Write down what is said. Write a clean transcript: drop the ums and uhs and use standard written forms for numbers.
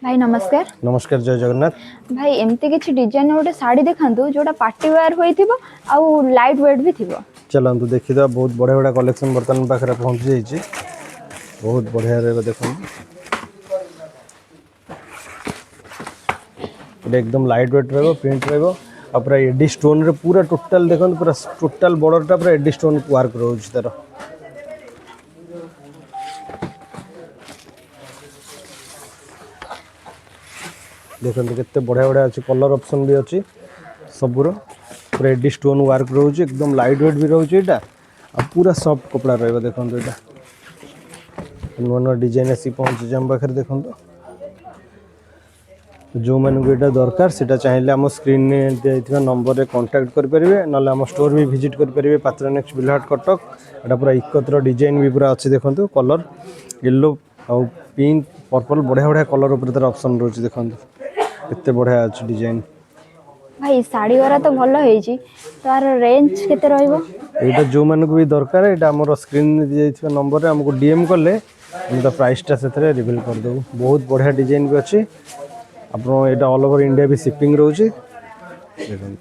भाई नमस्कार। नमस्कार, जय जगन्नाथ। भाई एमती किसी डिजाइन गोटे शाड़ी देखा जोटा पार्टी वेयर होइथिबो आउ लाइट वेट भी थिबो। चलतु देखीदा, बहुत बढ़िया बढ़िया कलेक्शन बर्तमान पाखे पहुँची जाइए। बहुत बढ़िया रहा देखो, एकदम लाइट वेट रहा, प्रिंट रहा और पूरा एडी स्टोन रे पूरा टोटल देखो, पूरा टोटल बॉर्डरटा पूरा एडी स्टोन वर्क रोज तार। देखो केते बढ़िया बढ़िया अच्छी कलर ऑप्शन भी अच्छी सबूर पूरा एडी स्टोन वर्क रोज, एकदम लाइट वेट भी रोचे यहाँ और पूरा सॉफ्ट कपड़ा रहा। देखो यहाँ नुआ नुआ डिजाइन आसी पहुँची आम पाखे। देखो जो मानक यहाँ दरकार से चाहिए आम स्क्रीन दिया नंबर रे कांटेक्ट करेंगे, ना आम स्टोर भी विजिट करेंगे। पात्र नेक्स्ट बिलहाट कटक। यहाँ पूरा इकत्र डिजाइन भी पूरा अच्छी। देखो कलर येलो आउ पिंक पर्पल बढ़िया बढ़िया कलर उपर तार ऑप्शन रोचे। देखो केते बढ़िया अच्छी डिजाइन। भाई साड़ी वाला तो भल है, तार रेंज केते रहइबो? एटा जो मानक भी दरकार एटा हमर स्क्रीन दिया नंबर रे हमको डीएम कले हम तो प्राइसटा से रिवील कर देबू। बहुत बढ़िया डिजाइन भी अच्छी। आप ऑल ओवर इंडिया भी शिपिंग रोचे। देखो